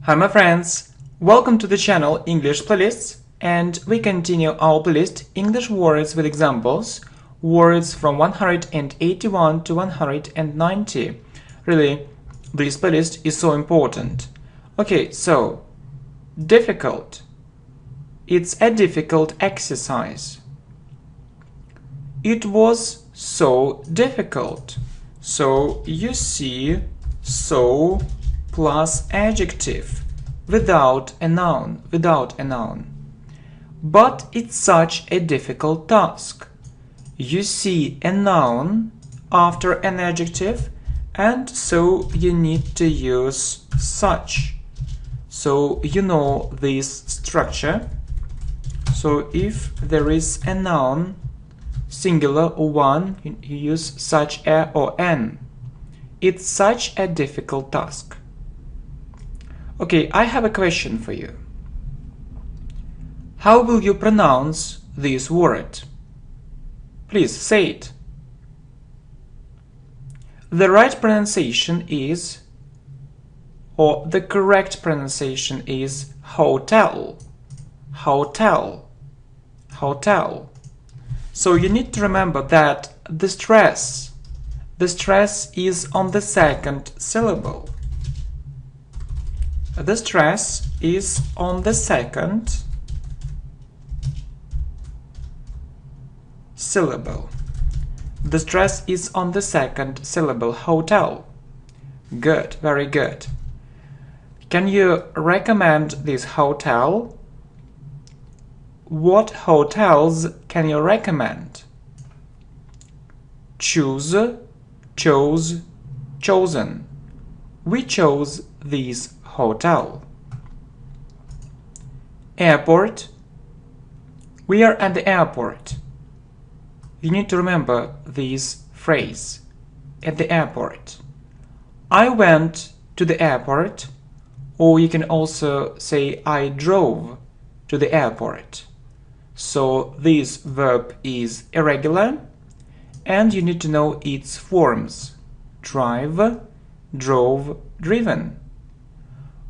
Hi my friends, welcome to the channel English Playlists, and we continue our playlist English words with examples, words from 181 to 190. Really, this playlist is so important. Okay, so difficult. It's a difficult exercise. It was so difficult. So you see so plus adjective without a noun. But it's such a difficult task. You see a noun after an adjective, and so you need to use such. So you know this structure. So if there is a noun, singular or one, you use such a or an. It's such a difficult task. Okay, I have a question for you. How will you pronounce this word? Please say it. The right pronunciation is, or the correct pronunciation is hotel. Hotel. Hotel. So you need to remember that the stress is on the second syllable. The stress is on the second syllable. The stress is on the second syllable, hotel. Good, very good. Can you recommend this hotel? What hotels can you recommend? Choose, chose, chosen. We chose this hotel. Airport. We are at the airport. You need to remember this phrase. At the airport. I went to the airport, or you can also say I drove to the airport. So this verb is irregular, and you need to know its forms. Drive, drove, driven.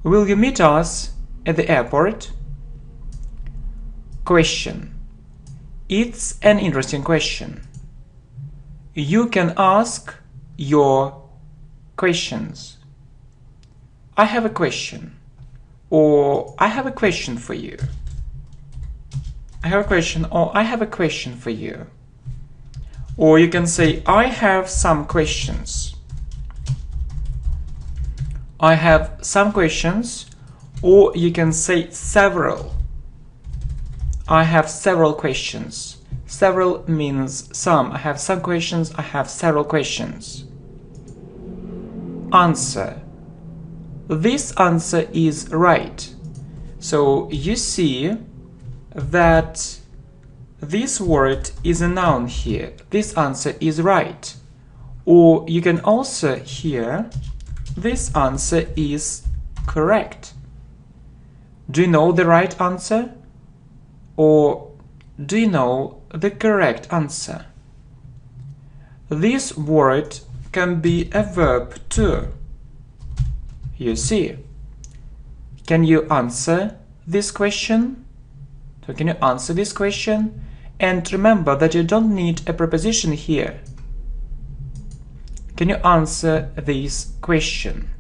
Will you meet us at the airport? Question. It's an interesting question. You can ask your questions. I have a question. Or I have a question for you. I have a question, or I have a question for you. Or you can say, I have some questions. I have some questions, or you can say several. I have several questions. Several means some. I have some questions, I have several questions. Answer. This answer is right. So you see that this word is a noun here. This answer is right. Or you can also hear this answer is correct. Do you know the right answer? Or do you know the correct answer? This word can be a verb too. You see. Can you answer this question? So can you answer this question? And remember that you don't need a preposition here. Can you answer this question?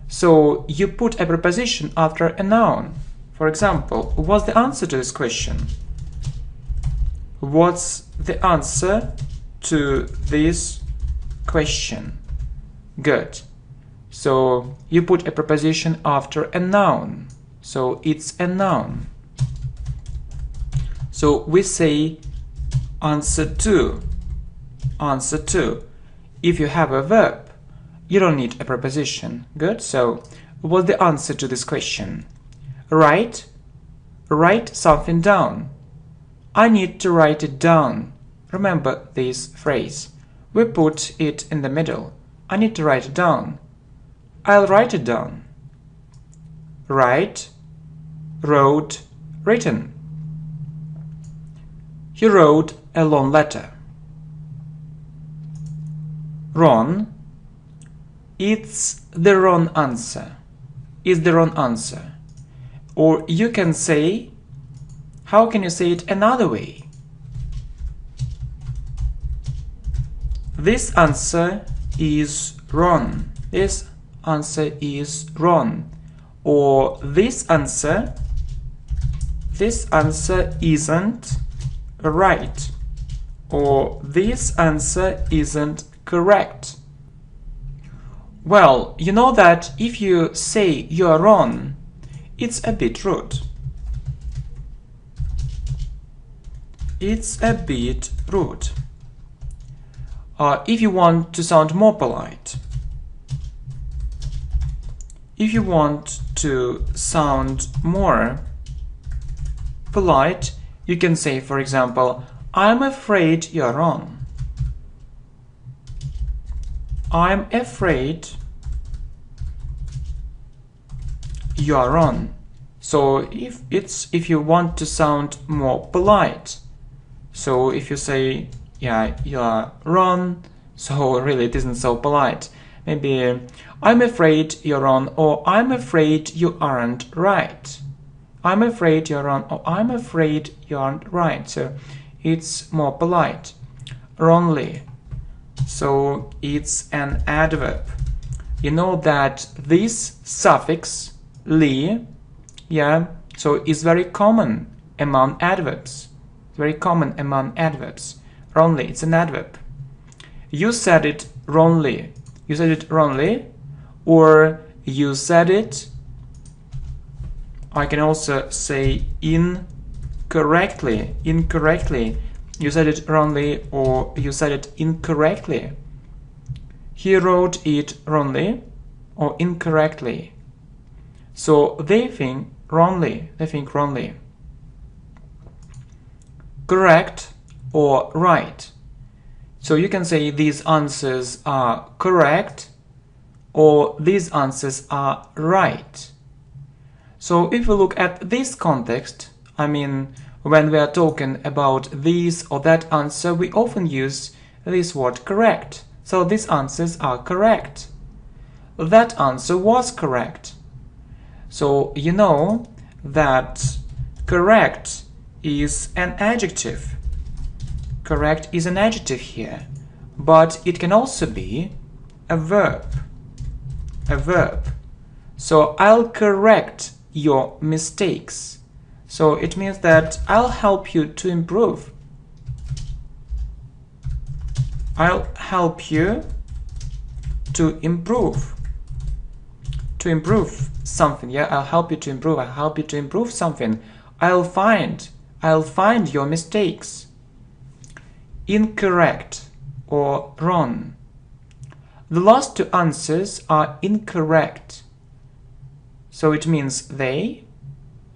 So you put a preposition after a noun. For example, what's the answer to this question? What's the answer to this question? Good. So you put a preposition after a noun. So it's a noun. So we say answer to. Answer to. If you have a verb, you don't need a preposition. Good. So what's the answer to this question? Write. Write something down. I need to write it down. Remember this phrase. We put it in the middle. I need to write it down. I'll write it down. Write, wrote, written. He wrote a long letter. Wrong. It's the wrong answer. is the wrong answer. Or you can say, how can you say it another way? This answer is wrong. This answer is wrong. Or this answer isn't right. Or this answer isn't correct. Well, you know that if you say you are wrong, it's a bit rude. It's a bit rude. If you want to sound more polite, if you want to sound more polite, you can say, for example, I'm afraid you're wrong. I'm afraid you are wrong. So if you want to sound more polite, so if you say, yeah, you are wrong, so really it isn't so polite. Maybe I'm afraid you're wrong, or I'm afraid you aren't right. I'm afraid you're wrong, or I'm afraid you aren't right. So it's more polite. Wrongly. So it's an adverb. You know that this suffix "ly", yeah, so it's very common among adverbs. Very common among adverbs. Wrongly, it's an adverb. You said it wrongly. You said it wrongly, or you said it, I can also say incorrectly. Incorrectly. You said it wrongly, or you said it incorrectly. He wrote it wrongly or incorrectly. So they think wrongly. They think wrongly. Correct or right. So you can say these answers are correct or these answers are right. So if we look at this context, I mean, when we are talking about this or that answer, we often use this word correct. So these answers are correct. That answer was correct. So you know that correct is an adjective. Correct is an adjective here, but it can also be a verb. A verb. So I'll correct your mistakes. So it means that I'll help you to improve. I'll help you to improve. To improve something, yeah? I'll help you to improve. I'll help you to improve something. I'll find your mistakes. Incorrect or wrong. The last two answers are incorrect. So it means they,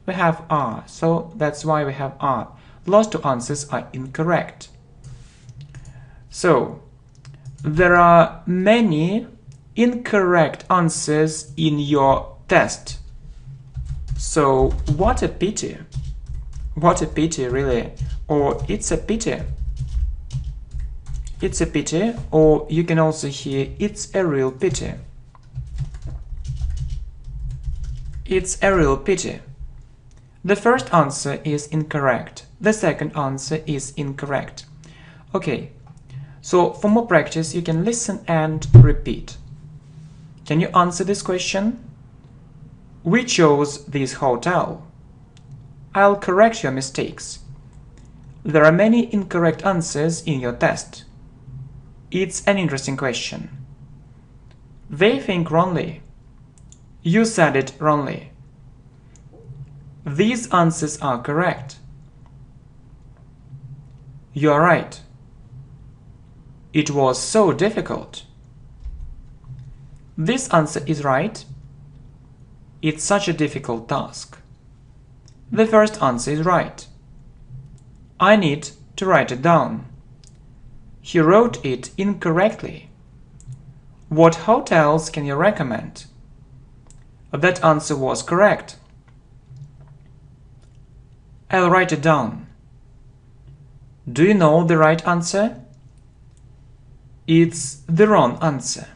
we have are. So that's why we have are. The last two answers are incorrect. So there are many incorrect answers in your test. So what a pity. What a pity, really. Or it's a pity. It's a pity, or you can also hear it's a real pity. It's a real pity. The first answer is incorrect. The second answer is incorrect. Okay, so for more practice, you can listen and repeat. Can you answer this question? We chose this hotel. I'll correct your mistakes. There are many incorrect answers in your test. It's an interesting question. They think wrongly. You said it wrongly. These answers are correct. You are right. It was so difficult. This answer is right. It's such a difficult task. The first answer is right. I need to write it down. He wrote it incorrectly. What hotels can you recommend? That answer was correct. I'll write it down. Do you know the right answer? It's the wrong answer.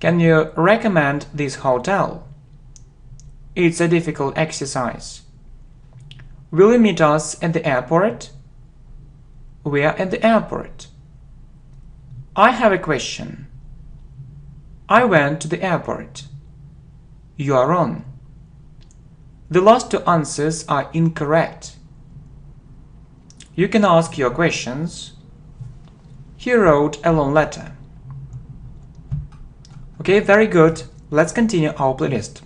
Can you recommend this hotel? It's a difficult exercise. Will you meet us at the airport? We are at the airport. I have a question. I went to the airport. You are wrong. The last two answers are incorrect. You can ask your questions. He wrote a long letter. Okay, very good. Let's continue our playlist.